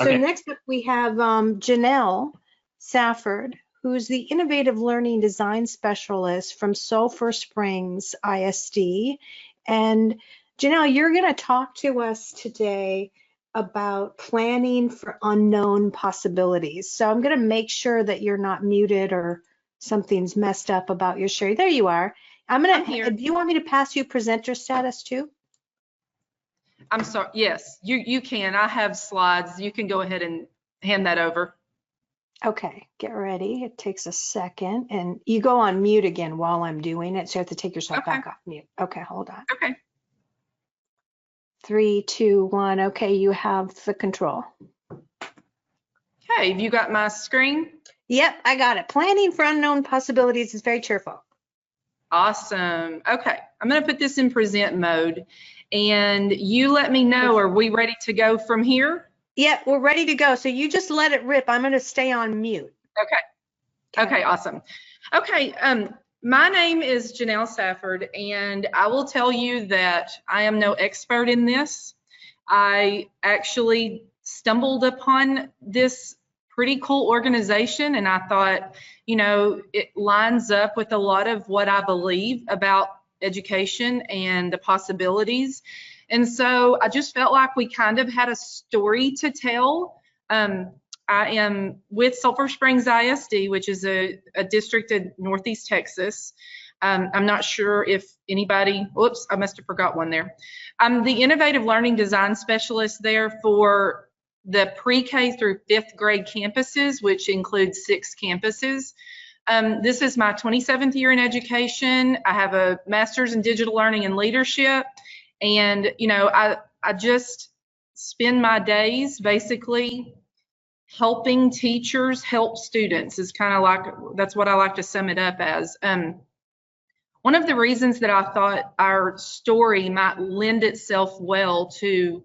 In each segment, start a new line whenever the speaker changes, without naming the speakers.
So
Okay.
next up we have Janelle Safford, who's the Innovative Learning Design Specialist from Sulphur Springs ISD. And Janelle, you're going to talk to us today about planning for unknown possibilities. So I'm going to make sure that you're not muted or something's messed up about your sharing. There you are. I'm
here.
Do you want me to pass you presenter status too?
I'm sorry. Yes, you can. I have slides. You can go ahead and hand that over.
Okay, get ready. It takes a second, and you go on mute again while I'm doing it, so you have to take yourself
Okay.
back off mute. Okay, hold on.
Okay.
3, 2, 1. Okay, you have the control.
Okay, have you got my screen?
Yep, I got it. Planning for unknown possibilities is very cheerful.
Awesome. Okay, I'm going to put this in present mode, and you let me know, are we ready to go from here?
Yep, we're ready to go. So you just let it rip. I'm going to stay on mute.
Okay, awesome. Okay, my name is Janelle Safford, and I will tell you that I am no expert in this. I actually stumbled upon this pretty cool organization, and I thought, you know, it lines up with a lot of what I believe about education and the possibilities. And so I just felt like we kind of had a story to tell. I am with Sulphur Springs ISD, which is a district in Northeast Texas. I'm not sure if anybody, whoops, I must have forgot one there. I'm the Innovative Learning Design Specialist there for the pre-K through 5th grade campuses, which includes 6 campuses. This is my 27th year in education. I have a master's in digital learning and leadership. And, you know, I just spend my days basically helping teachers help students is kind of like, that's what I like to sum it up as. One of the reasons that I thought our story might lend itself well to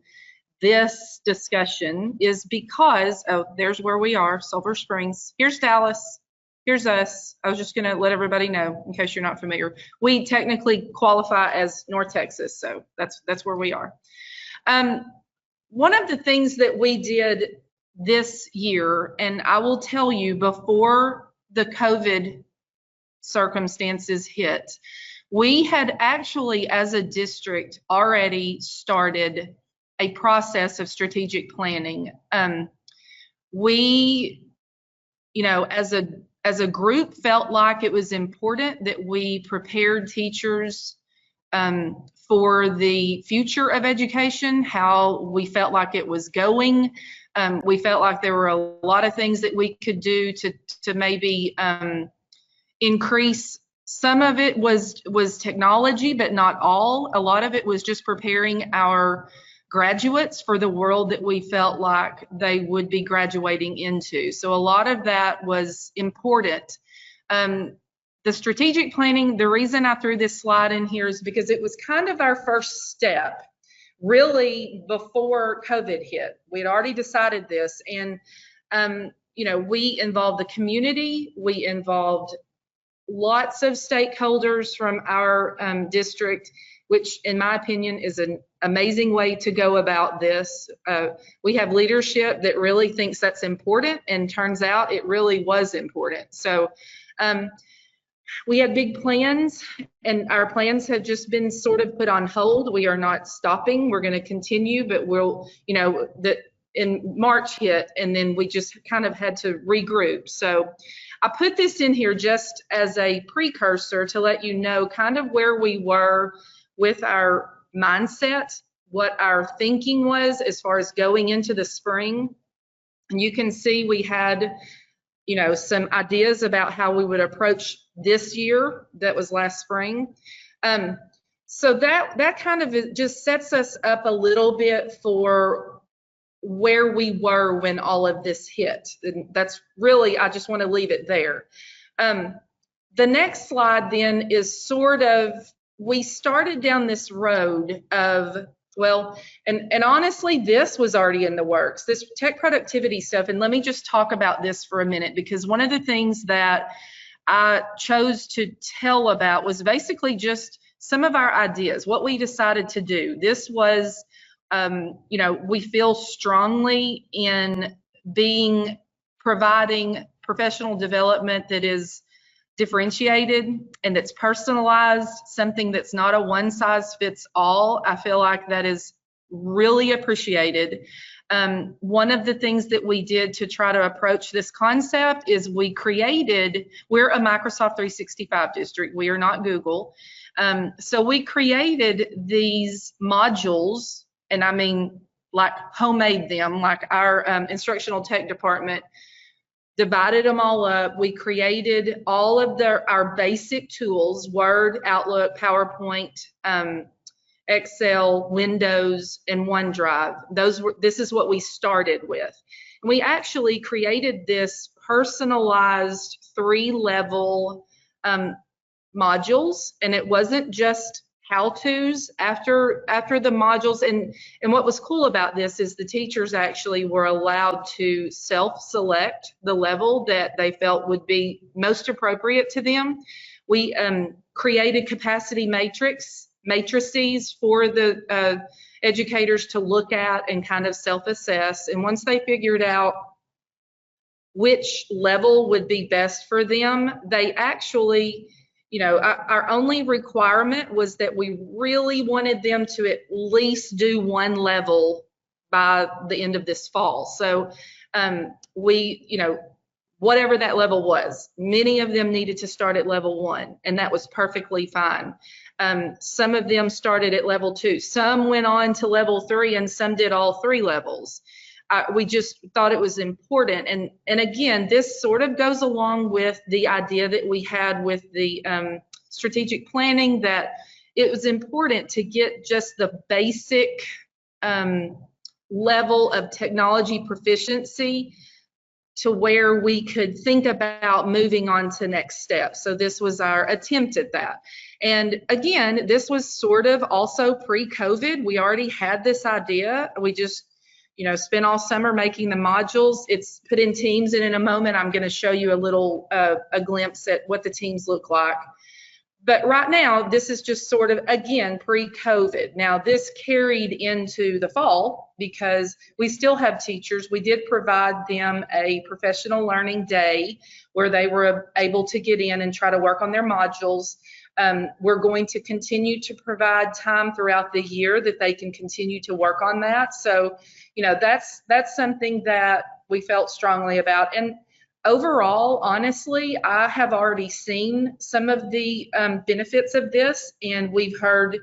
this discussion is because, oh, there's where we are, Sulphur Springs. Here's Dallas. Here's us. I was just going to let everybody know in case you're not familiar. We technically qualify as North Texas, so that's where we are. One of the things that we did this year, and I will tell you, before the COVID circumstances hit, we had actually, as a district, already started a process of strategic planning. We, you know, as a group, felt like it was important that we prepared teachers for the future of education, how we felt like it was going. We felt like there were a lot of things that we could do to maybe increase. Some of it was technology, but not all. A lot of it was just preparing our graduates for the world that we felt like they would be graduating into. So a lot of that was important. The strategic planning, the reason I threw this slide in here is because it was kind of our first step, really, before COVID hit. We had already decided this, and you know, we involved the community, we involved lots of stakeholders from our district, which in my opinion is an amazing way to go about this. We have leadership that really thinks that's important, and turns out it really was important. So we had big plans, and our plans have just been sort of put on hold. We are not stopping. We're going to continue, but we'll, you know, in March hit, and then we just kind of had to regroup. So I put this in here just as a precursor to let you know kind of where we were with our mindset, what our thinking was as far as going into the spring. And you can see we had, you know, some ideas about how we would approach this year. That was last spring. So that kind of just sets us up a little bit for where we were when all of this hit. And that's really, I just want to leave it there. The next slide then is sort of, we started down this road of, well, and honestly, this was already in the works, this tech productivity stuff. And let me just talk about this for a minute, because one of the things that I chose to tell about was basically just some of our ideas, what we decided to do. This was You know, we feel strongly in providing professional development that is differentiated and that's personalized, something that's not a one size fits all. I feel like that is really appreciated. One of the things that we did to try to approach this concept is we're a Microsoft 365 district. We are not Google. So we created these modules, and I mean like homemade them, like our instructional tech department divided them all up. We created all of our basic tools, Word, Outlook, PowerPoint, Excel, Windows, and OneDrive. This is what we started with. And we actually created this personalized 3-level modules, and it wasn't just how-tos after the modules. And what was cool about this is the teachers actually were allowed to self-select the level that they felt would be most appropriate to them. We created capacity matrices for the educators to look at and kind of self-assess. And once they figured out which level would be best for them, they actually, you know, our only requirement was that we really wanted them to at least do one level by the end of this fall. So we, you know, whatever that level was, many of them needed to start at level 1, and that was perfectly fine. Some of them started at level 2, some went on to level 3, and some did all 3 levels. We just thought it was important. And again, this sort of goes along with the idea that we had with the strategic planning, that it was important to get just the basic level of technology proficiency to where we could think about moving on to next steps. So this was our attempt at that. And again, this was sort of also pre-COVID. We already had this idea. We just, you know, spent all summer making the modules. It's put in teams, and in a moment I'm going to show you a little a glimpse at what the teams look like. But right now, this is just sort of, again, pre-COVID. Now, this carried into the fall because we still have teachers. We did provide them a professional learning day where they were able to get in and try to work on their modules. We're going to continue to provide time throughout the year that they can continue to work on that. So, you know, that's something that we felt strongly about. And overall, honestly, I have already seen some of the benefits of this, and we've heard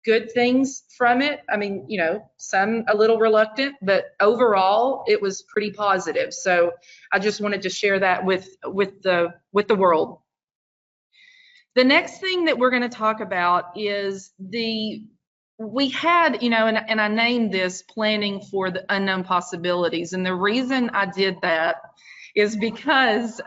good things from it. I mean, you know, some a little reluctant, but overall, it was pretty positive. So I just wanted to share that with the world. The next thing that we're going to talk about is we had, you know, and I named this planning for the unknown possibilities. And the reason I did that is because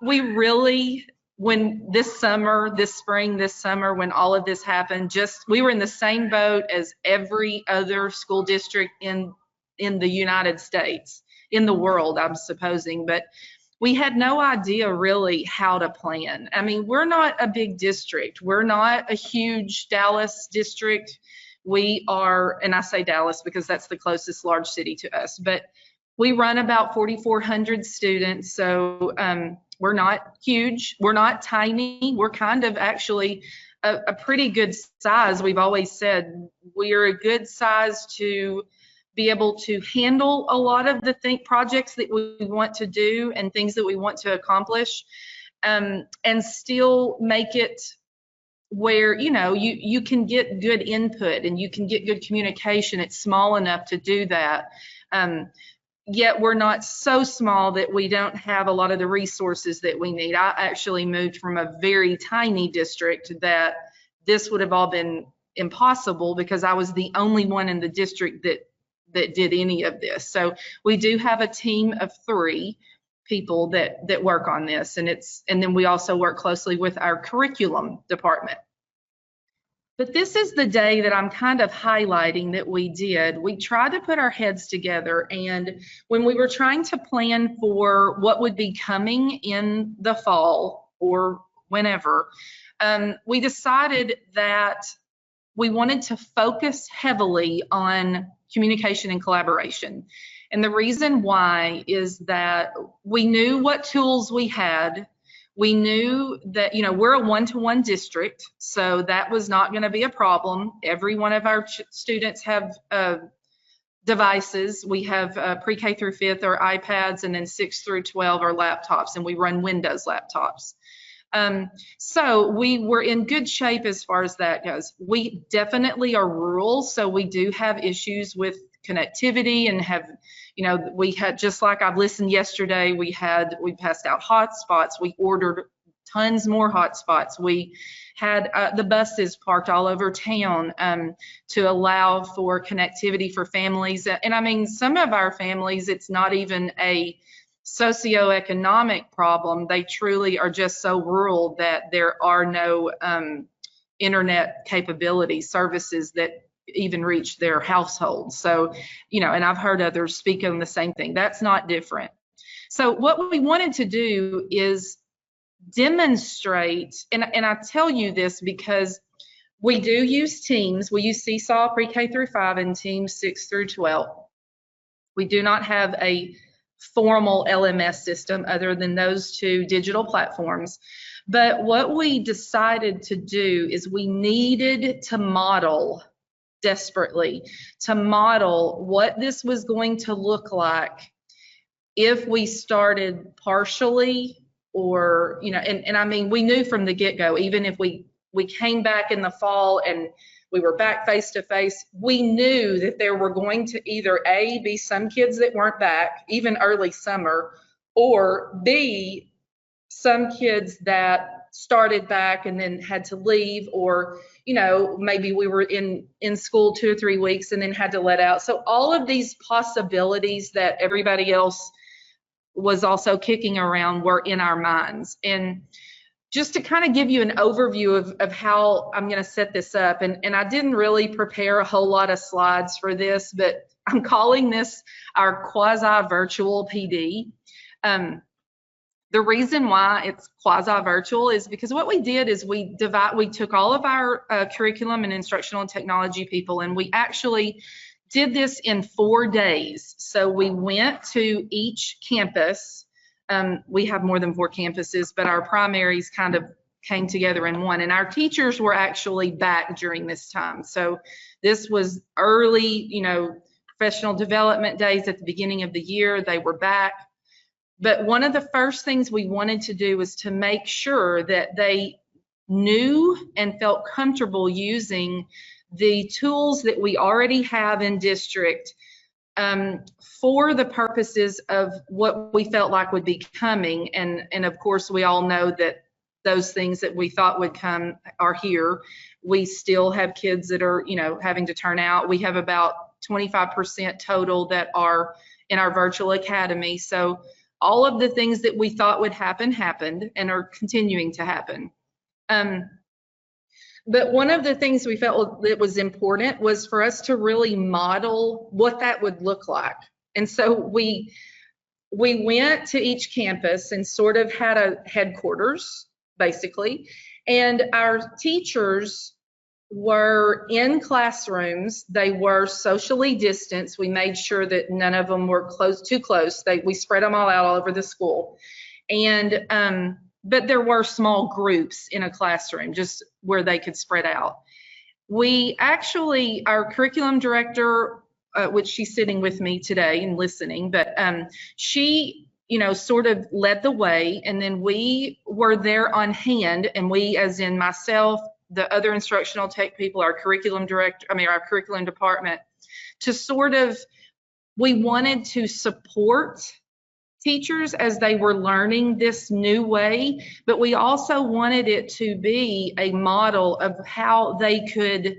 we really, when this spring, when all of this happened, we were in the same boat as every other school district in the United States, in the world, I'm supposing, but we had no idea really how to plan. I mean, we're not a big district. We're not a huge Dallas district. We are, and I say Dallas because that's the closest large city to us, but we run about 4,400 students. So we're not huge. We're not tiny. We're kind of actually a pretty good size. We've always said we're a good size to be able to handle a lot of the projects that we want to do and things that we want to accomplish, and still make it where, you know, you can get good input and you can get good communication. It's small enough to do that. Yet we're not so small that we don't have a lot of the resources that we need. I actually moved from a very tiny district that this would have all been impossible because I was the only one in the district that did any of this. So we do have a team of 3 people that work on this, and then we also work closely with our curriculum department. But this is the day that I'm kind of highlighting that we did. We tried to put our heads together, and when we were trying to plan for what would be coming in the fall or whenever, we decided that we wanted to focus heavily on communication and collaboration. And the reason why is that we knew what tools we had. We knew that, we're a one-to-one district, so that was not going to be a problem. Every one of our students have devices. We have pre-K through 5th are iPads, and then 6th through 12 are laptops, and we run Windows laptops. So we were in good shape as far as that goes. We definitely are rural, so we do have issues with connectivity and have, we had, just like I've listened yesterday, we passed out hotspots. We ordered tons more hotspots. We had the buses parked all over town to allow for connectivity for families. And I mean, some of our families, it's not even a socioeconomic problem. They truly are just so rural that there are no internet capability services that even reach their households. So, and I've heard others speak on the same thing. That's not different. So what we wanted to do is demonstrate, and I tell you this because we do use Teams. We use Seesaw pre-K through 5 and Teams 6 through 12. We do not have a formal LMS system other than those two digital platforms. But what we decided to do is we needed to model desperately to model what this was going to look like if we started partially, or and I mean, we knew from the get-go, even if we came back in the fall and we were back face to face, we knew that there were going to either A, be some kids that weren't back even early summer, or B, some kids that started back and then had to leave, or maybe we were in school 2 or 3 weeks and then had to let out. So all of these possibilities that everybody else was also kicking around were in our minds. And just to kind of give you an overview of how I'm going to set this up, and I didn't really prepare a whole lot of slides for this, but I'm calling this our quasi-virtual PD. The reason why it's quasi-virtual is because what we did is we took all of our curriculum and instructional and technology people, and we actually did this in 4 days. So we went to each campus. We have more than 4 campuses, but our primaries kind of came together in one, and our teachers were actually back during this time. So this was early, professional development days at the beginning of the year. They were back. But one of the first things we wanted to do was to make sure that they knew and felt comfortable using the tools that we already have in district for the purposes of what we felt like would be coming. And of course, we all know that those things that we thought would come are here. We still have kids that are, having to turn out. We have about 25% total that are in our virtual academy. So all of the things that we thought would happen happened and are continuing to happen. But one of the things we felt that was important was for us to really model what that would look like. And so we went to each campus and sort of had a headquarters, basically, and our teachers were in classrooms. They were socially distanced. We made sure that none of them were too close. We spread them all out all over the school. And but there were small groups in a classroom just where they could spread out. We actually, our curriculum director, which she's sitting with me today and listening, but she, sort of led the way, and then we were there on hand, and we, as in myself, the other instructional tech people, our curriculum director, our curriculum department, to sort of, we wanted to support teachers as they were learning this new way, but we also wanted it to be a model of how they could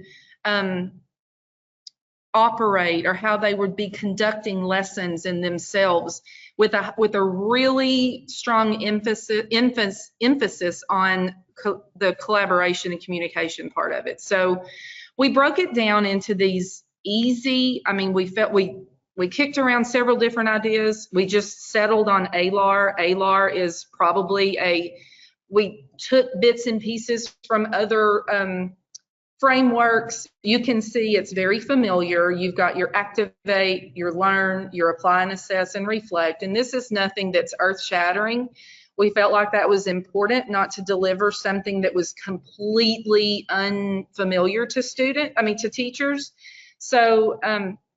operate, or how they would be conducting lessons in themselves, with a really strong emphasis on the collaboration and communication part of it. So we broke it down into these easy, we kicked around several different ideas. We just settled on ALAR. ALAR is probably we took bits and pieces from other frameworks. You can see it's very familiar. You've got your activate, your learn, your apply and assess and reflect. And this is nothing that's earth-shattering. We felt like that was important, not to deliver something that was completely unfamiliar to teachers. So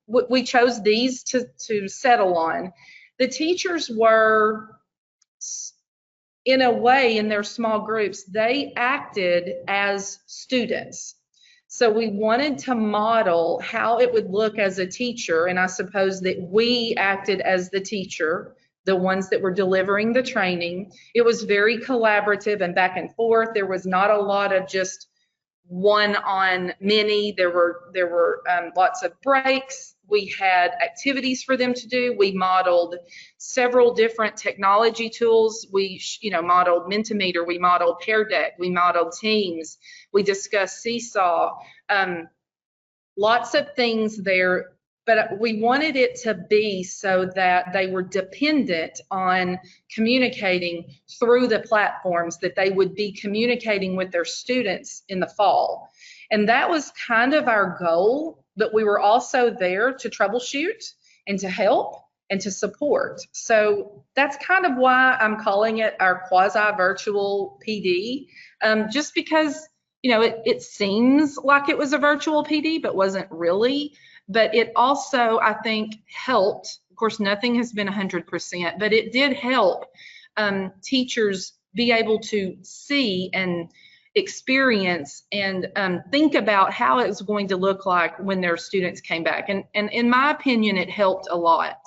we chose these to settle on. The teachers were, in a way, in their small groups, they acted as students. So we wanted to model how it would look as a teacher, and I suppose that we acted as the teacher, the ones that were delivering the training. It was very collaborative and back and forth. There was not a lot of just one on many. There were lots of breaks. We had activities for them to do. We modeled several different technology tools. We modeled Mentimeter, we modeled Pear Deck, we modeled Teams, we discussed Seesaw, lots of things there. But we wanted it to be so that they were dependent on communicating through the platforms, that they would be communicating with their students in the fall. And that was kind of our goal, but we were also there to troubleshoot and to help and to support. So that's kind of why I'm calling it our quasi-virtual PD, just because, it seems like it was a virtual PD, but wasn't really. But it also, I think, helped. Of course, nothing has been 100%, but it did help teachers be able to see and experience and think about how it was going to look like when their students came back. And in my opinion, it helped a lot.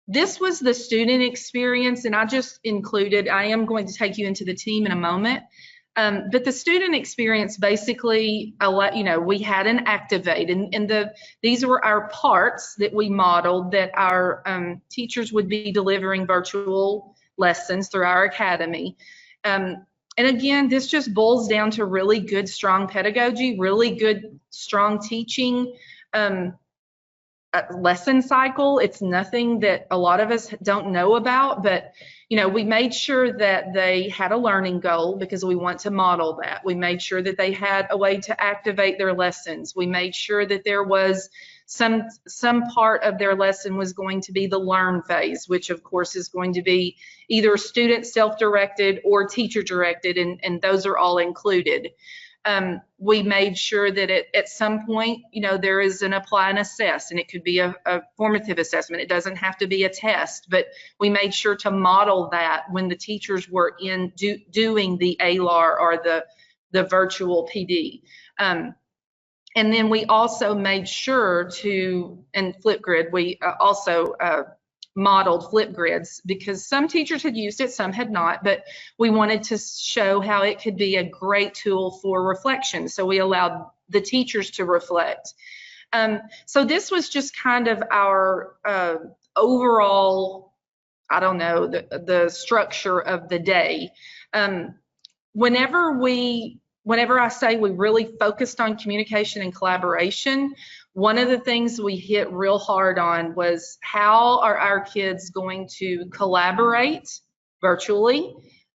This was the student experience, and I just included, I am going to take you into the team in a moment. But the student experience, basically, we had an activate, and these were our parts that we modeled that our teachers would be delivering virtual lessons through our academy. And again, this just boils down to really good, strong pedagogy, really good, strong teaching, lesson cycle. It's nothing that a lot of us don't know about, but we made sure that they had a learning goal because we want to model that. We made sure that they had a way to activate their lessons. We made sure that there was some part of their lesson was going to be the learn phase, which of course is going to be either student self-directed or teacher directed, and those are all included. We made sure that at some point, there is an apply and assess, and it could be a formative assessment. It doesn't have to be a test, but we made sure to model that when the teachers were doing the ALAR or the virtual PD. And then we also made sure and Flipgrid, we also modeled Flipgrids, because some teachers had used it, some had not, but we wanted to show how it could be a great tool for reflection. So we allowed the teachers to reflect. So this was just kind of our overall, the structure of the day. Whenever I say we really focused on communication and collaboration, one of the things we hit real hard on was how are our kids going to collaborate virtually.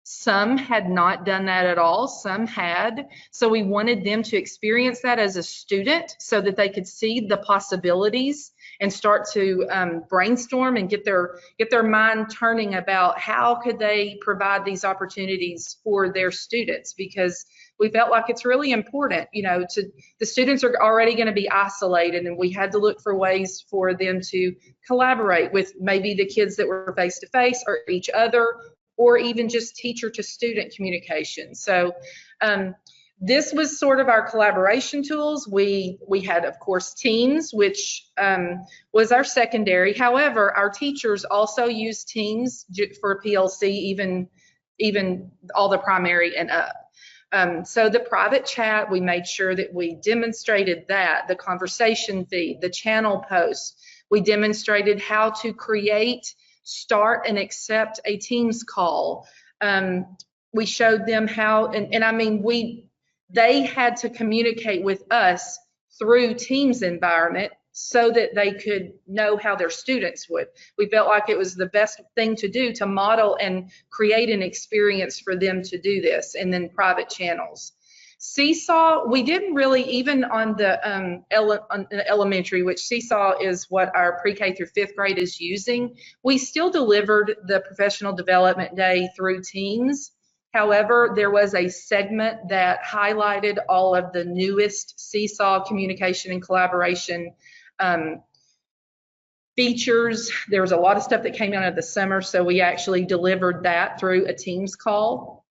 Some had not done that at all, some had. So we wanted them to experience that as a student so that they could see the possibilities and start to brainstorm and get their mind turning about how could they provide these opportunities for their students, because we felt like it's really important, the students are already going to be isolated, and we had to look for ways for them to collaborate with maybe the kids that were face-to-face or each other, or even just teacher to student communication. So this was sort of our collaboration tools. We had, of course, Teams, which was our secondary. However, our teachers also used Teams for PLC, even all the primary and up. So the private chat, we made sure that we demonstrated that, the conversation feed, the channel posts. We demonstrated how to create, start, and accept a Teams call. We showed them how, they had to communicate with us through Teams environment so that they could know how their students would. We felt like it was the best thing to do to model and create an experience for them to do this, and then private channels. Seesaw, we didn't really, even on the elementary, which Seesaw is what our pre-K through 5th grade is using, we still delivered the professional development day through Teams. However, there was a segment that highlighted all of the newest Seesaw communication and collaboration features. There was a lot of stuff that came out of the summer, so we actually delivered that through a Teams call.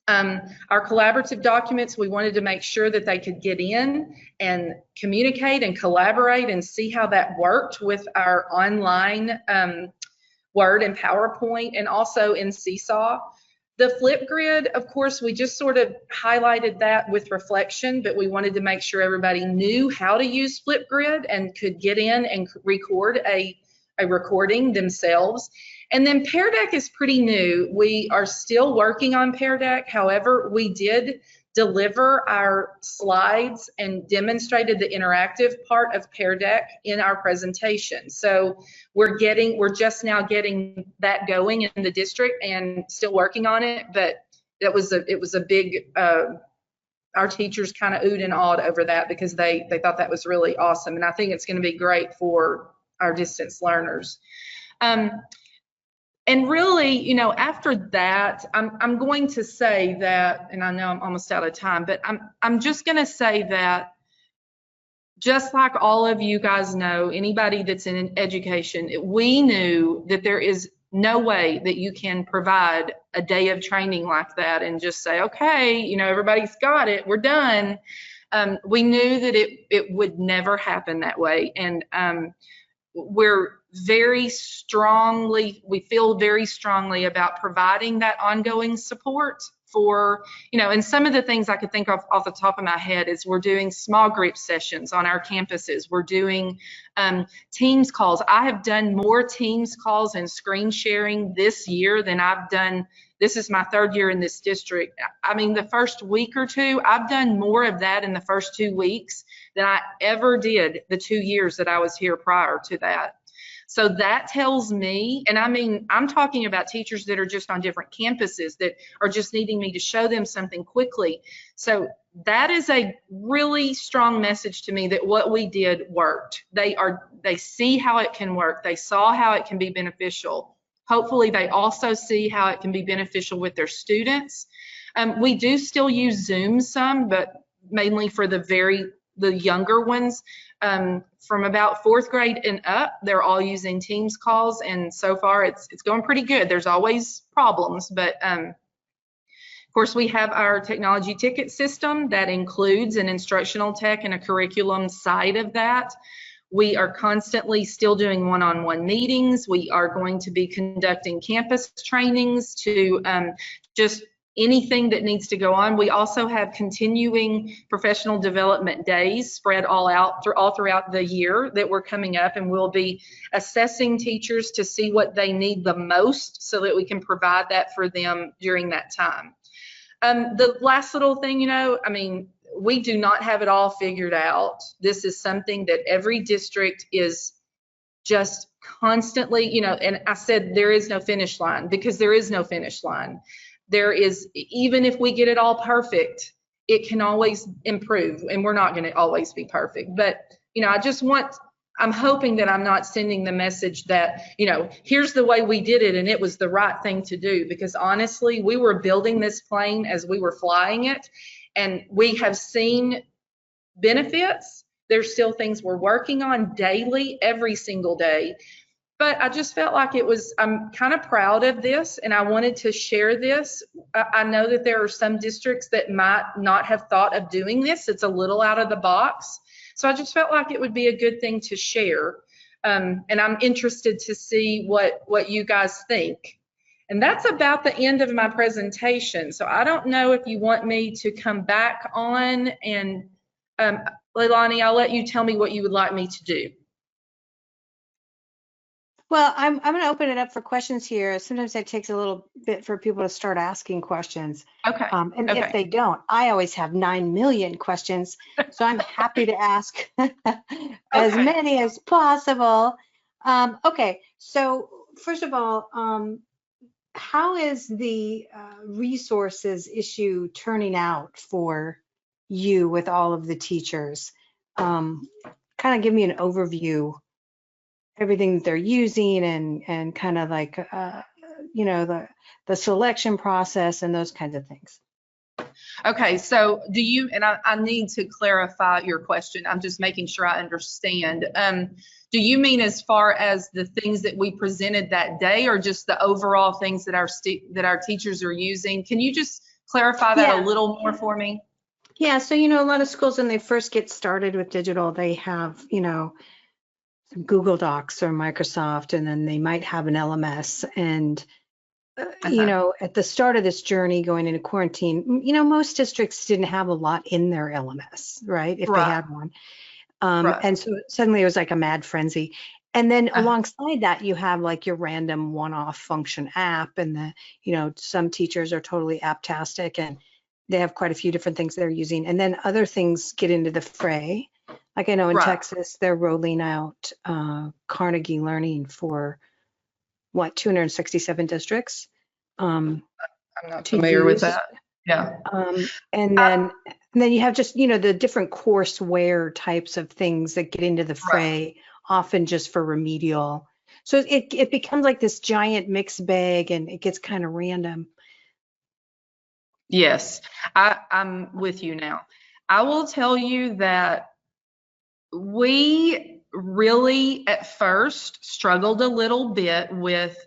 Our collaborative documents, we wanted to make sure that they could get in and communicate and collaborate and see how that worked with our online Word and PowerPoint, and also in Seesaw. The Flipgrid, of course, we just sort of highlighted that with reflection, but we wanted to make sure everybody knew how to use Flipgrid and could get in and record a recording themselves. And then Pear Deck is pretty new. We are still working on Pear Deck. However, we did deliver our slides and demonstrated the interactive part of Pear Deck in our presentation. So we're just now getting that going in the district and still working on it. But it was a big, our teachers kind of oohed and awed over that because they thought that was really awesome. And I think it's going to be great for our distance learners. And really, you know, after that, I'm going to say that, and I know I'm almost out of time, but I'm just going to say that just like all of you guys know, anybody that's in education, we knew that there is no way that you can provide a day of training like that and just say, okay, you know, everybody's got it, we're done. We knew that it would never happen that way. And we feel very strongly about providing that ongoing support for, you know, and some of the things I could think of off the top of my head is we're doing small group sessions on our campuses. We're doing Teams calls. I have done more Teams calls and screen sharing this year than I've done. This is my 3rd year in this district. I mean, the first week or two, I've done more of that in the first 2 weeks than I ever did the 2 years that I was here prior to that. So that tells me, and I mean, I'm talking about teachers that are just on different campuses that are just needing me to show them something quickly. So that is a really strong message to me that what we did worked. They see how it can work. They saw how it can be beneficial. Hopefully they also see how it can be beneficial with their students. We do still use Zoom some, but mainly for the younger ones. From about 4th grade and up, they're all using Teams calls, and so far it's going pretty good. There's always problems, but of course we have our technology ticket system that includes an instructional tech and a curriculum side of that. We are constantly still doing one-on-one meetings. We are going to be conducting campus trainings to just anything that needs to go on. We also have continuing professional development days spread all throughout the year that we're coming up, and we'll be assessing teachers to see what they need the most so that we can provide that for them during that time. The last little thing, you know, I mean, we do not have it all figured out. This is something that every district is just constantly, you know, and I said there is no finish line because there is no finish line. There is, even if we get it all perfect, it can always improve, and we're not going to always be perfect. But, you know, I'm hoping that I'm not sending the message that, you know, here's the way we did it and it was the right thing to do, because honestly, we were building this plane as we were flying it, and we have seen benefits. There's still things we're working on daily, every single day. But I just felt like I'm kind of proud of this, and I wanted to share this. I know that there are some districts that might not have thought of doing this. It's a little out of the box. So I just felt like it would be a good thing to share. And I'm interested to see what you guys think. And that's about the end of my presentation. So I don't know if you want me to come back on, and Leilani, I'll let you tell me what you would like me to do.
Well, I'm going to open it up for questions here. Sometimes it takes a little bit for people to start asking questions.
Okay.
And
okay.
If they don't, I always have 9 million questions. So I'm happy to ask as many as possible. Okay. So first of all, how is the resources issue turning out for you with all of the teachers. Kind of give me an overview, everything that they're using and kind of like, you know, the selection process and those kinds of things.
Okay, so do you, and I need to clarify your question. I'm just making sure I understand. Do you mean as far as the things that we presented that day, or just the overall things that our teachers are using? Can you just clarify that a little more for me?
Yeah, so, you know, a lot of schools, when they first get started with digital, they have, you know, some Google Docs or Microsoft, and then they might have an LMS. And you know, at the start of this journey going into quarantine, you know, most districts didn't have a lot in their LMS, right? If they had one. And so suddenly it was like a mad frenzy. And then alongside that, you have like your random one-off function app, and you know, some teachers are totally app-tastic and they have quite a few different things they're using. And then other things get into the fray. Like I know in Texas, they're rolling out Carnegie Learning for what, 267 districts.
I'm not familiar with that. Yeah.
And then you have just, you know, the different courseware types of things that get into the fray, often just for remedial. So it becomes like this giant mixed bag, and it gets kind of random.
Yes, I'm with you now. I will tell you that we really at first struggled a little bit with,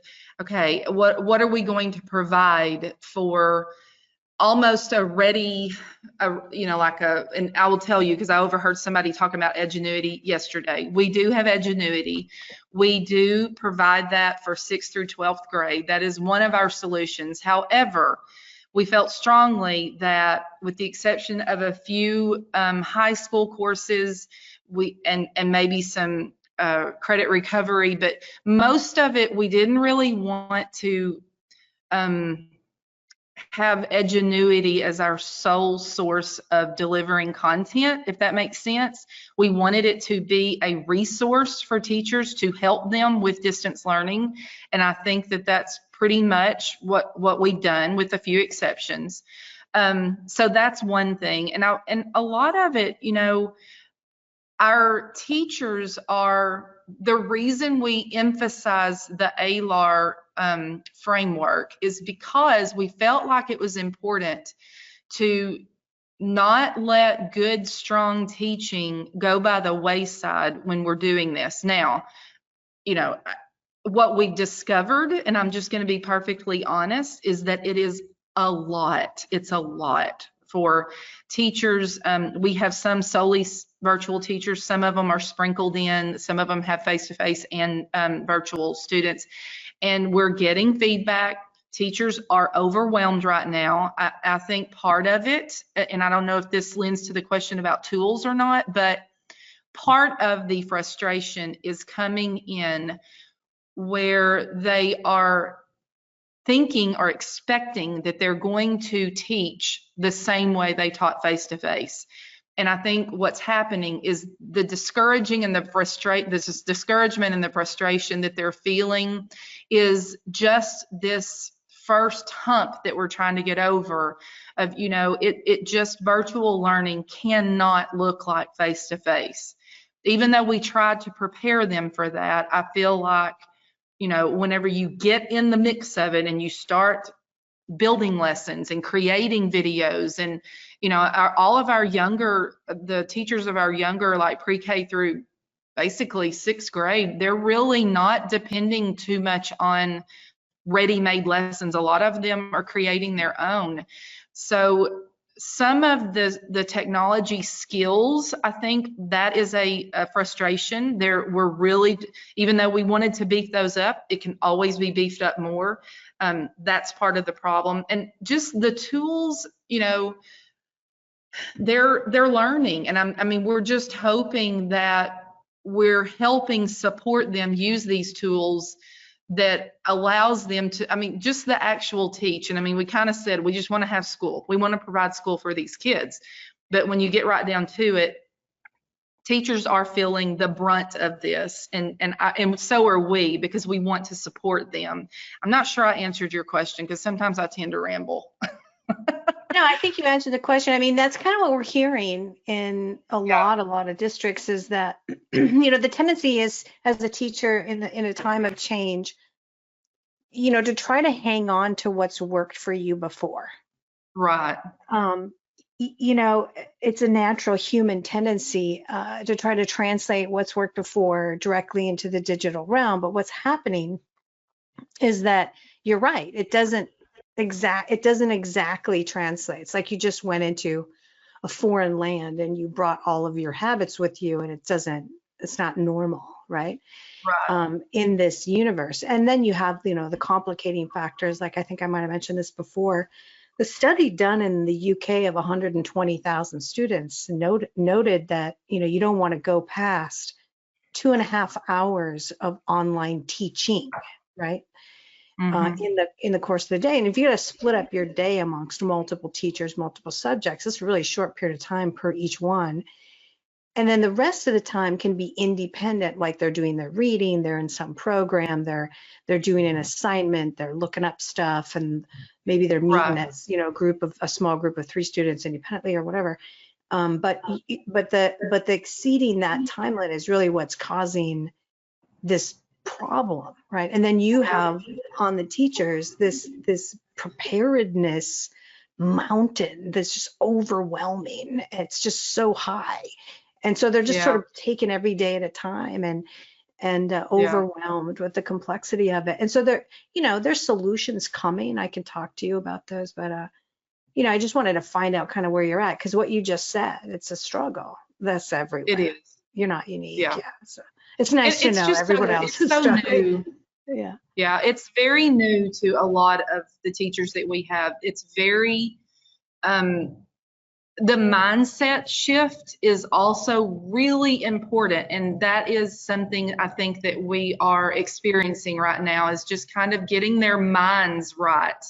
okay, what are we going to provide for almost a ready, you know, like and I will tell you, because I overheard somebody talking about Edgenuity yesterday. We do have Edgenuity. We do provide that for 6th through 12th grade. That is one of our solutions. However, we felt strongly that, with the exception of a few high school courses, and maybe some credit recovery, but most of it, we didn't really want to have Edgenuity as our sole source of delivering content, if that makes sense. We wanted it to be a resource for teachers to help them with distance learning, and I think that that's pretty much what we've done, with a few exceptions. So that's one thing, and a lot of it, you know, our teachers are the reason we emphasize the ALAR framework, is because we felt like it was important to not let good, strong teaching go by the wayside when we're doing this. Now, you know, what we discovered, and I'm just going to be perfectly honest, is that it is a lot. It's a lot for teachers. We have some solely virtual teachers. Some of them are sprinkled in. Some of them have face-to-face and virtual students. And we're getting feedback. Teachers are overwhelmed right now. I think part of it, and I don't know if this lends to the question about tools or not, but part of the frustration is coming in where they are thinking or expecting that they're going to teach the same way they taught face-to-face. And I think what's happening is the discouragement and the frustration that they're feeling is just this first hump that we're trying to get over of, you know, it just, virtual learning cannot look like face-to-face. Even though we tried to prepare them for that, I feel like, you know, whenever you get in the mix of it and you start building lessons and creating videos, and, you know, all of our younger, the teachers of our younger, like pre-K through basically 6th grade, they're really not depending too much on ready-made lessons. A lot of them are creating their own. So some of the technology skills, I think that is a frustration. We're really, even though we wanted to beef those up, it can always be beefed up more. That's part of the problem. And just the tools, you know, they're learning. And I mean, we're just hoping that we're helping support them use these tools that allows them to, I mean, just the actual teach. And I mean, we kind of said, we just want to have school. We want to provide school for these kids. But when you get right down to it, teachers are feeling the brunt of this, and so are we, because we want to support them. I'm not sure I answered your question, because sometimes I tend to ramble.
No, I think you answered the question. I mean, that's kind of what we're hearing in
Yeah,
a lot of districts is that, you know, the tendency is as a teacher in a time of change, you know, to try to hang on to what's worked for you before.
right,
Um, you know, it's a natural human tendency to try to translate what's worked before directly into the digital realm. But what's happening is that you're right. It doesn't exactly translate. It's like you just went into a foreign land and you brought all of your habits with you, and it's not normal, right?
right.
In this universe. And then you have, you know, the complicating factors, like I think I might have mentioned this before. The study done in the UK of 120,000 students noted that, you know, you don't want to go past 2.5 hours of online teaching, right?
Hmm.
In the course of the day. And if you got to split up your day amongst multiple teachers, multiple subjects, it's a really short period of time per each one. And then the rest of the time can be independent, like they're doing their reading, they're in some program, they're doing an assignment, they're looking up stuff, and maybe they're meeting
Right.
as, you know, a small group of 3 students independently or whatever. But the exceeding that time limit is really what's causing this problem, right? And then you
Yeah.
have on the teachers this preparedness mountain that's just overwhelming. It's just so high, and so they're just sort
Yeah.
of taking every day at a time and
Yeah.
overwhelmed with the complexity of it. And so there, you know, there's solutions coming. I can talk to you about those, but you know, I just wanted to find out kind of where you're at because what you just said, it's a struggle. That's
It
everywhere.
is.
You're not unique.
Yeah.
Yeah. So it's nice to
It's
know
just
everyone else
it's
is
so
struggling.
new.
Yeah.
Yeah, it's very new to a lot of the teachers that we have. It's very, um, the mindset shift is also really important. And that is something I think that we are experiencing right now is just kind of getting their minds right.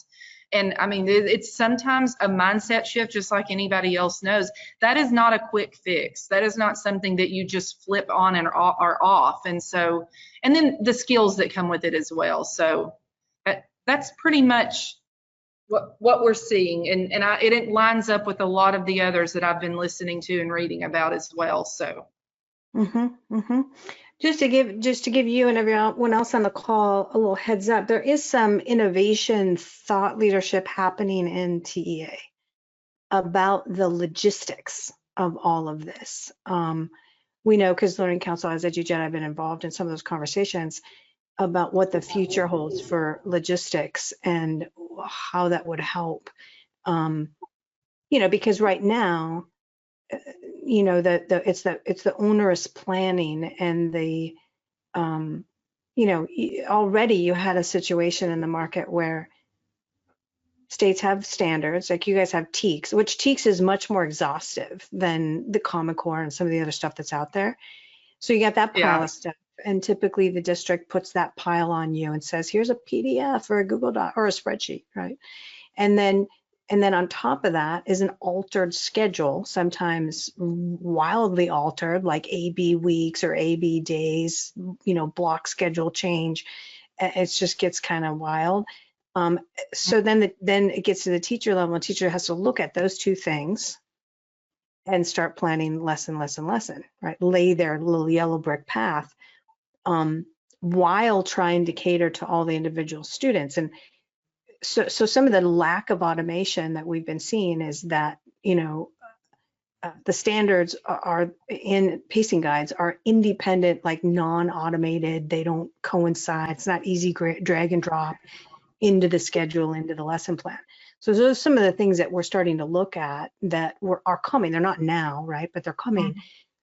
And I mean, it's sometimes a mindset shift, just like anybody else knows. That is not a quick fix. That is not something that you just flip on and are off. And so, and then the skills that come with it as well. So that's pretty much what we're seeing, and it lines up with a lot of the others that I've been listening to and reading about as well. So
Just to give you and everyone else on the call a little heads up, there is some innovation thought leadership happening in TEA about the logistics of all of this. We know because Learning Council as EduJet, I've been involved in some of those conversations about what the future holds for logistics and how that would help. Um, you know, because right now, you know, it's the onerous planning and the you know, already you had a situation in the market where states have standards, like you guys have TEKS, which TEKS is much more exhaustive than the Common Core and some of the other stuff that's out there. So you got that pile
yeah,
of stuff. And typically the district puts that pile on you and says, here's a PDF or a Google Doc or a spreadsheet, right? And then on top of that is an altered schedule, sometimes wildly altered, like AB weeks or AB days, you know, block schedule change. It just gets kind of wild. So then it gets to the teacher level, and teacher has to look at those two things and start planning lesson, right? Lay their little yellow brick path while trying to cater to all the individual students. And so some of the lack of automation that we've been seeing is that, you know, the standards are in pacing guides are independent, like non-automated. They don't coincide. It's not easy drag and drop into the schedule, into the lesson plan. So those are some of the things that we're starting to look at that are coming. They're not now, right? But they're coming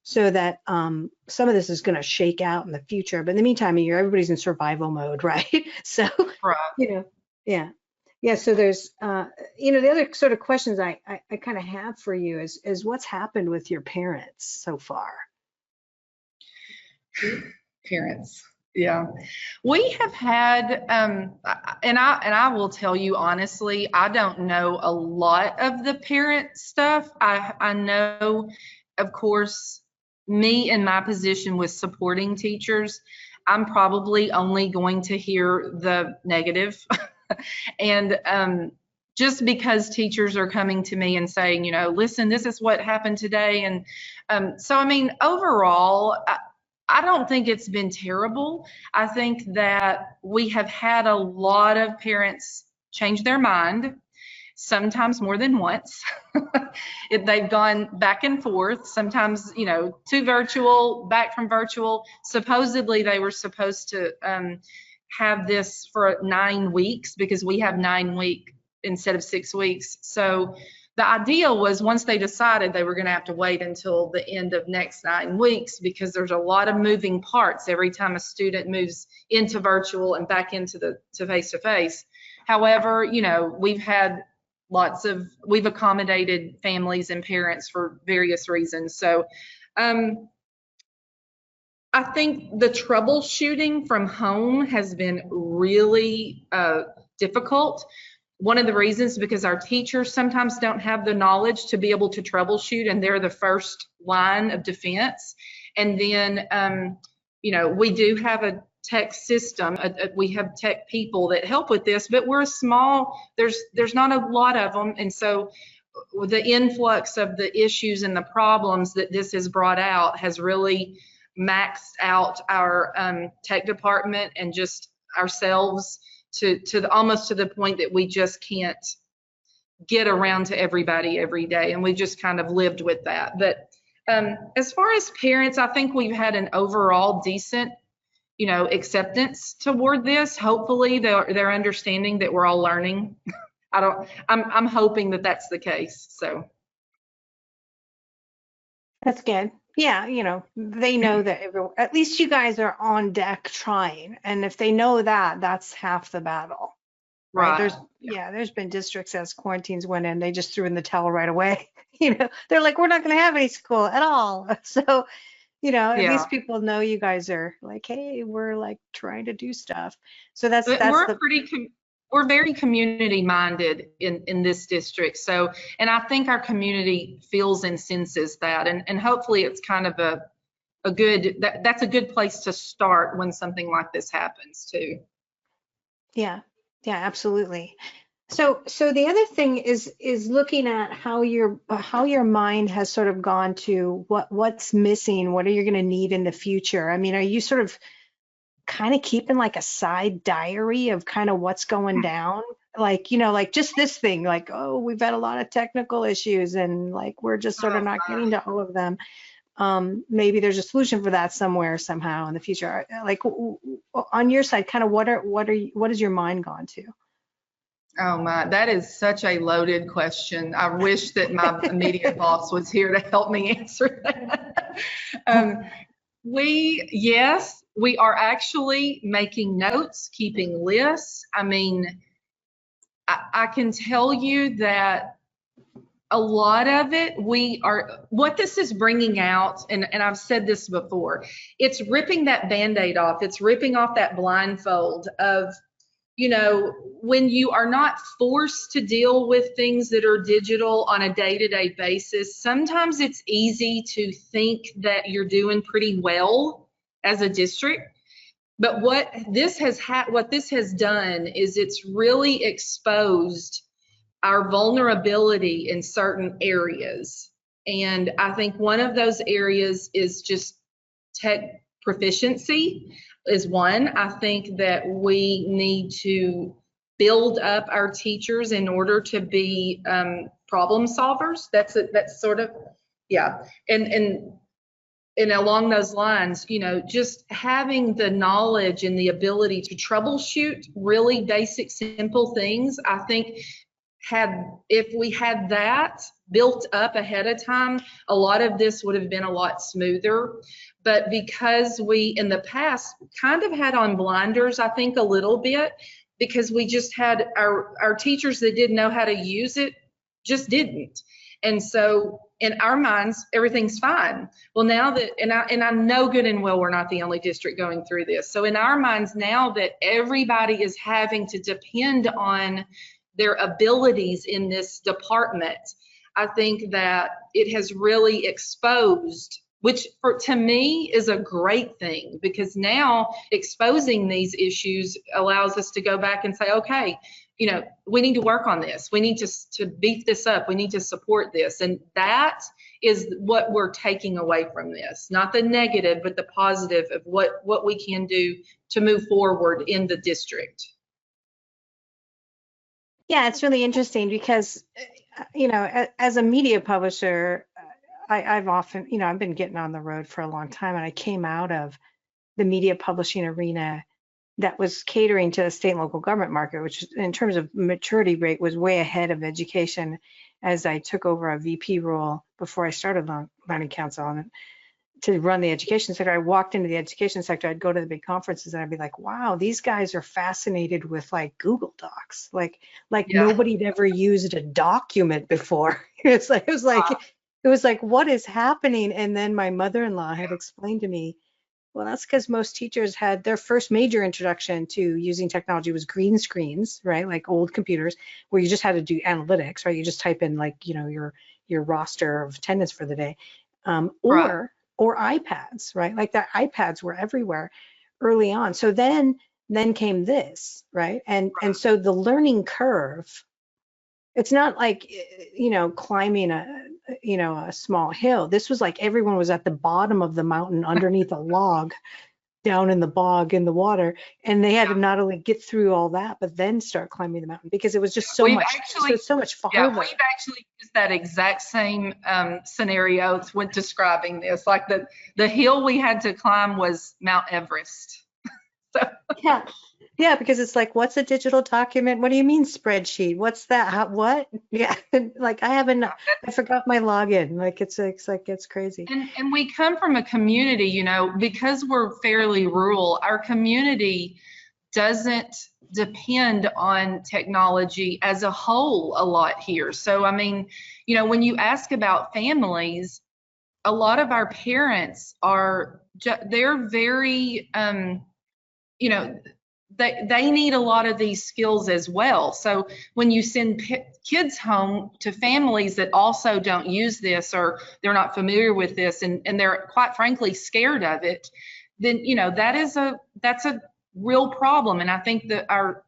so that some of this is going to shake out in the future. But in the meantime, everybody's in survival mode, right? So,
right.
you know, yeah. Yeah, so there's, you know, the other sort of questions I kind of have for you is what's happened with your parents so far?
Parents. Yeah, we have had, and I will tell you honestly, I don't know a lot of the parent stuff. I know, of course, me in my position with supporting teachers, I'm probably only going to hear the negative, and just because teachers are coming to me and saying, you know, listen, this is what happened today. And so, I mean, overall, I don't think it's been terrible. I think that we have had a lot of parents change their mind, sometimes more than once. They've gone back and forth, sometimes, you know, to virtual, back from virtual. Supposedly they were supposed to have this for 9 weeks, because we have 9 weeks instead of 6 weeks. So the ideal was, once they decided, they were going to have to wait until the end of next 9 weeks, because there's a lot of moving parts every time a student moves into virtual and back into to face-to-face. However, you know, we've accommodated families and parents for various reasons. So I think the troubleshooting from home has been really difficult. One of the reasons is because our teachers sometimes don't have the knowledge to be able to troubleshoot, and they're the first line of defense. And then, you know, we do have a tech system. We have tech people that help with this, but we're small. There's not a lot of them. And so the influx of the issues and the problems that this has brought out has really maxed out our tech department and just ourselves to almost to the point that we just can't get around to everybody every day. And we just kind of lived with that. But as far as parents, I think we've had an overall decent, you know, acceptance toward this. Hopefully they're understanding that we're all learning. I'm hoping that that's the case. So
That's good. Yeah, you know, they know that at least you guys are on deck trying. And if they know that, that's half the battle. Right. There's been districts as quarantines went in, they just threw in the towel right away. You know, they're like, we're not going to have any school at all. So, you know, at least people know you guys are like, hey, we're like trying to do stuff. So
we're very community minded in this district. So, and I think our community feels and senses that, and hopefully it's kind of that's a good place to start when something like this happens too.
Yeah, absolutely. So the other thing is looking at how your mind has sort of gone to what's missing, what are you going to need in the future? I mean, are you sort of kind of keeping like a side diary of kind of what's going down? Like, you know, like just this thing, like, oh, we've had a lot of technical issues and like we're just sort of not getting to all of them. Maybe there's a solution for that somewhere, somehow in the future. Like on your side, kind of what has your mind gone to?
Oh my, that is such a loaded question. I wish that my immediate boss was here to help me answer that. We are actually making notes, keeping lists. I mean, I can tell you that a lot of it, what this is bringing out, and I've said this before, it's ripping that Band-Aid off. It's ripping off that blindfold of, you know, when you are not forced to deal with things that are digital on a day-to-day basis, sometimes it's easy to think that you're doing pretty well as a district. But what this has done is it's really exposed our vulnerability in certain areas. And I think one of those areas is just tech proficiency is one. I think that we need to build up our teachers in order to be problem solvers. That's sort of, yeah. And along those lines, you know, just having the knowledge and the ability to troubleshoot really basic, simple things, I think if we had that built up ahead of time, a lot of this would have been a lot smoother. But because we in the past kind of had on blinders, I think a little bit, because we just had our teachers that didn't know how to use it just didn't. And so in our minds, everything's fine. Well, now that, and I know good and well we're not the only district going through this. So in our minds now that everybody is having to depend on their abilities in this department, I think that it has really exposed which to me is a great thing, because now exposing these issues allows us to go back and say, okay, we need to work on this. We need to beef this up. We need to support this. And that is what we're taking away from this, not the negative, but the positive of what we can do to move forward in the district.
Yeah, it's really interesting because, as a media publisher, I've often, I've been getting on the road for a long time, and I came out of the media publishing arena that was catering to the state and local government market, which in terms of maturity rate was way ahead of education, as I took over a VP role before I started on Learning Council and to run the education sector. I walked into the education sector, I'd go to the big conferences and I'd be like, wow, these guys are fascinated with like Google Docs, like nobody'd ever used a document before. It was like, what is happening? And then my mother-in-law had explained to me, well, that's because most teachers had their first major introduction to using technology was green screens, right? Like old computers where you just had to do analytics, right? You just type in like, your roster of attendance for the day, or iPads, right? Like that iPads were everywhere early on. So then came this, right? And so the learning curve, it's not like, climbing a small hill. This was like everyone was at the bottom of the mountain underneath a log down in the bog in the water, and they had to not only get through all that but then start climbing the mountain because it was just so much farther.
Yeah, we've actually used that exact same scenario when describing this. Like the hill we had to climb was Mount Everest. So.
Yeah, because it's like, what's a digital document? What do you mean spreadsheet? What's that? What? Yeah, like I forgot my login. Like it's crazy.
And we come from a community, because we're fairly rural, our community doesn't depend on technology as a whole a lot here. So, I mean, when you ask about families, a lot of our parents they're very, they need a lot of these skills as well. So when you send kids home to families that also don't use this, or they're not familiar with this, and they're quite frankly scared of it, then that's a real problem. And I think that our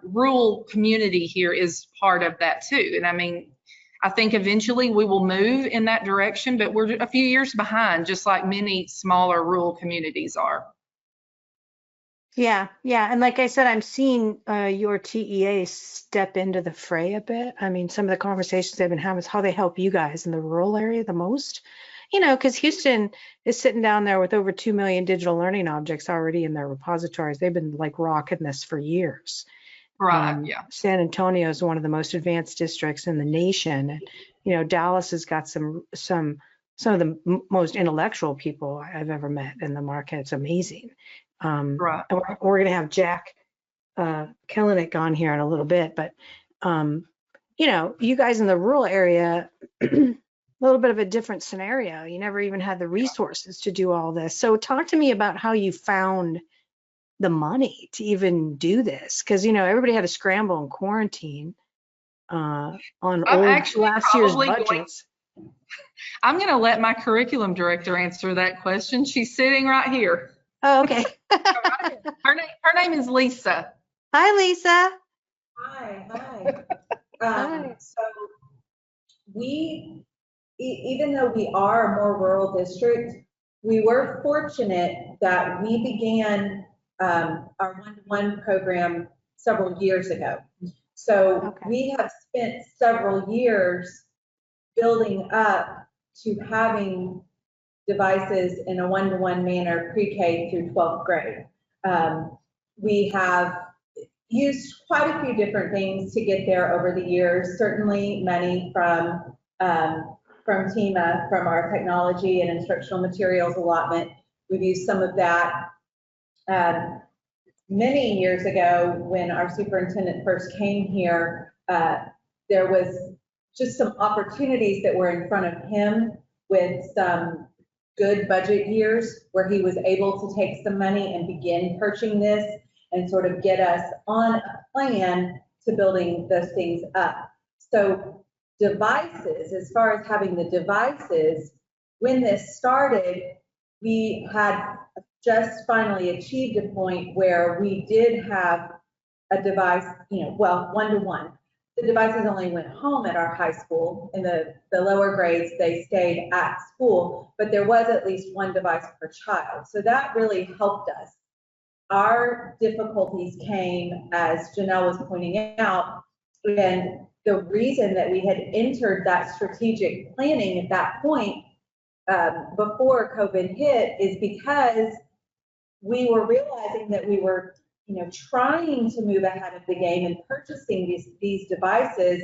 rural community here is part of that too. And I mean, I think eventually we will move in that direction, but we're a few years behind, just like many smaller rural communities are.
Yeah. And like I said, I'm seeing your TEA step into the fray a bit. I mean, some of the conversations they've been having is how they help you guys in the rural area the most. Because Houston is sitting down there with over 2 million digital learning objects already in their repositories. They've been like rocking this for years.
Right. Yeah.
San Antonio is one of the most advanced districts in the nation. And, Dallas has got some of the most intellectual people I've ever met in the market. It's amazing.
Right.
And we're going to have Jack Kellenick on here in a little bit, but you guys in the rural area, a little bit of a different scenario. You never even had the resources to do all this. So talk to me about how you found the money to even do this, because everybody had to scramble in quarantine on last year's budgets.
I'm going to let my curriculum director answer that question. She's sitting right here.
Oh, okay.
Her name is Lisa.
Hi, Lisa.
Hi. So we, even though we are a more rural district, we were fortunate that we began our one-to-one program several years ago. So we have spent several years building up to having devices in a one-to-one manner pre-K through 12th grade. We have used quite a few different things to get there over the years, certainly money from TEMA, from our technology and instructional materials allotment. We've used some of that. Many years ago, when our superintendent first came here, there was just some opportunities that were in front of him with some good budget years where he was able to take some money and begin purchasing this and sort of get us on a plan to building those things up. So devices, as far as having the devices, when this started, we had just finally achieved a point where we did have a device, well, one-to-one. The devices only went home at our high school. In the lower grades, they stayed at school, but there was at least one device per child. So that really helped us. Our difficulties came, as Janelle was pointing out, and the reason that we had entered that strategic planning at that point before COVID hit is because we were realizing that we were, trying to move ahead of the game and purchasing these devices,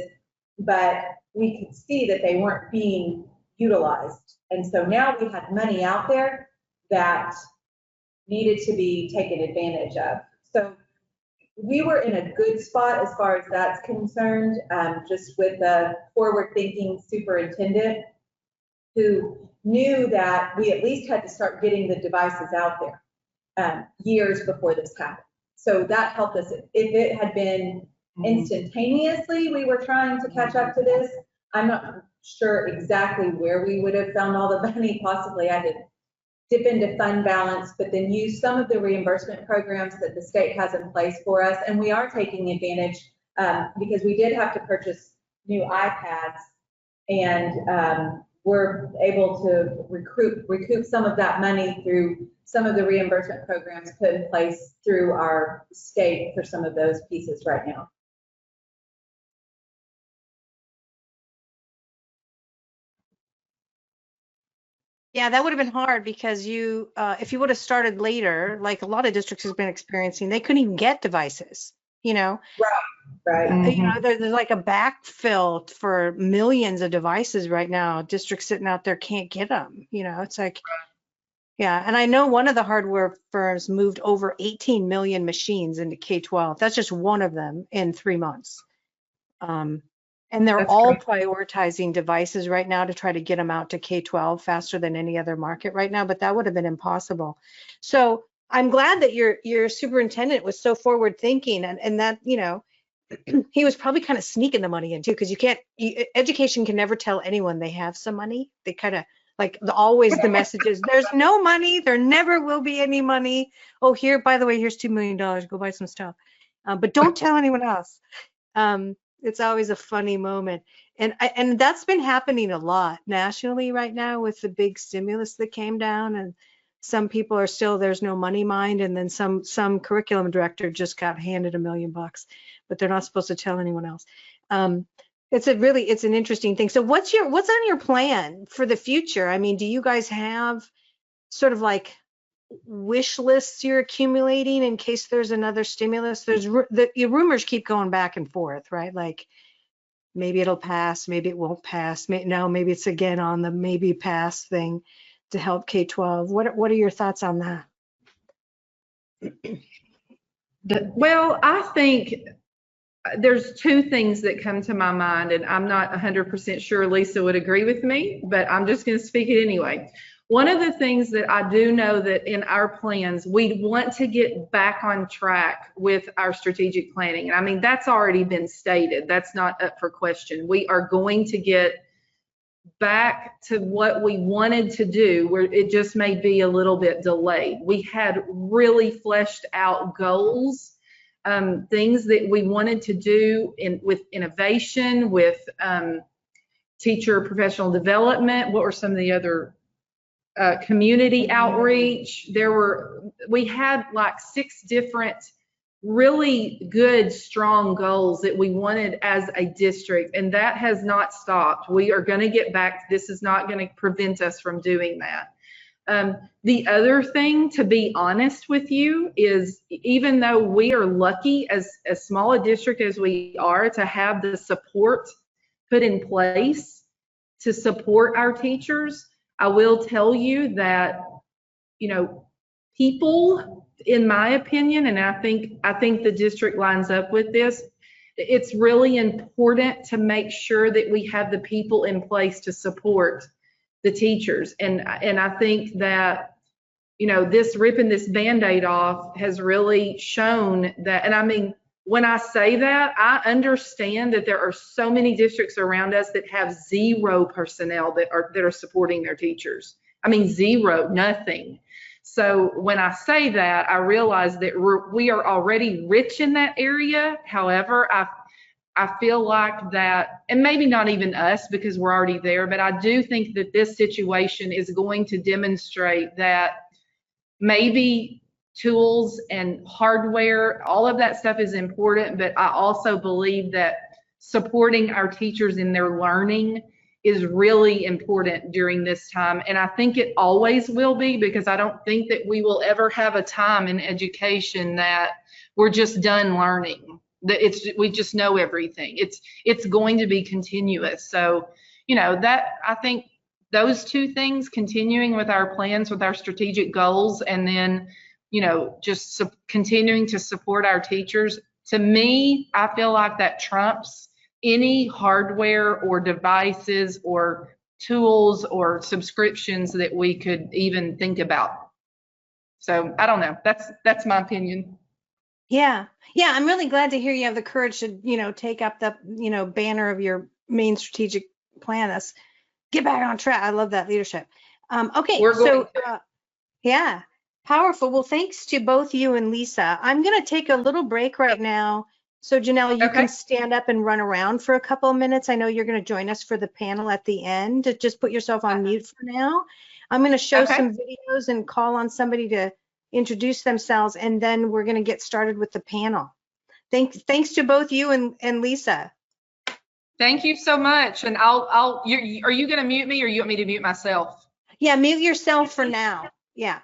but we could see that they weren't being utilized. And so now we had money out there that needed to be taken advantage of. So we were in a good spot as far as that's concerned, just with the forward-thinking superintendent who knew that we at least had to start getting the devices out there years before this happened. So that helped us. If it had been instantaneously, we were trying to catch up to this, I'm not sure exactly where we would have found all the money. Possibly I did dip into fund balance, but then use some of the reimbursement programs that the state has in place for us. And we are taking advantage because we did have to purchase new iPads, and we're able to recoup some of that money through some of the reimbursement programs put in place through our state for some of those pieces right now.
Yeah, that would have been hard because you, if you would have started later, like a lot of districts has been experiencing, they couldn't even get devices,
Right.
There's like a backfill for millions of devices right now. Districts sitting out there can't get them, it's like, yeah. And I know one of the hardware firms moved over 18 million machines into K-12. That's just one of them in 3 months. And they're
That's
all
great.
prioritizing devices right now to try to get them out to K-12 faster than any other market right now, but that would have been impossible. So I'm glad that your superintendent was so forward thinking, and that, he was probably kind of sneaking the money in too, because education can never tell anyone they have some money. They kind of always the message is there's no money, there never will be any money. Oh, here, by the way, here's $2 million, go buy some stuff. But don't tell anyone else. It's always a funny moment. And that's been happening a lot nationally right now with the big stimulus that came down, and some people are still, there's no money mind, and then some curriculum director just got handed $1 million, but they're not supposed to tell anyone else. It's an interesting thing. So what's on your plan for the future? I mean, do you guys have sort of like wish lists you're accumulating in case there's another stimulus? The rumors keep going back and forth, right? Like maybe it'll pass, maybe it won't pass. Maybe it's again on the maybe pass thing to help K-12. What are your thoughts on that?
Well, I think there's two things that come to my mind, and I'm not 100% sure Lisa would agree with me, but I'm just going to speak it anyway. One of the things that I do know that in our plans, we want to get back on track with our strategic planning. And I mean, that's already been stated. That's not up for question. We are going to get back to what we wanted to do, where it just may be a little bit delayed. We had really fleshed out goals, things that we wanted to do with innovation, with teacher professional development. What were some of the other community outreach? We had like 6 different really good, strong goals that we wanted as a district, and that has not stopped. We are going to get back. This is not going to prevent us from doing that. The other thing, to be honest with you, is even though we are lucky as small a district as we are to have the support put in place to support our teachers, I will tell you that, people, in my opinion, and I think the district lines up with this, it's really important to make sure that we have the people in place to support the teachers. And I think that, this ripping this Band-Aid off has really shown that, and I mean, when I say that, I understand that there are so many districts around us that have zero personnel that are supporting their teachers. I mean, zero, nothing. So when I say that, I realize that we are already rich in that area. However, I feel like that, and maybe not even us because we're already there, but I do think that this situation is going to demonstrate that maybe tools and hardware, all of that stuff is important, but I also believe that supporting our teachers in their learning is really important during this time. And I think it always will be, because I don't think that we will ever have a time in education that we're just done learning, that we just know everything. It's going to be continuous. So, that, I think those two things, continuing with our plans, with our strategic goals, and then, just continuing to support our teachers, to me, I feel like that trumps any hardware or devices or tools or subscriptions that we could even think about. So I don't know. That's my opinion.
Yeah. I'm really glad to hear you have the courage to, take up the, banner of your main strategic plan. Us get back on track. I love that leadership. Okay. Yeah, powerful. Well, thanks to both you and Lisa. I'm going to take a little break right now. So Janelle, you can stand up and run around for a couple of minutes. I know you're going to join us for the panel at the end. Just put yourself on mute for now. I'm going to show some videos and call on somebody to introduce themselves, and then we're going to get started with the panel. Thanks to both you and Lisa.
Thank you so much. And are you going to mute me, or you want me to mute myself?
Yeah, mute yourself for now. Yeah.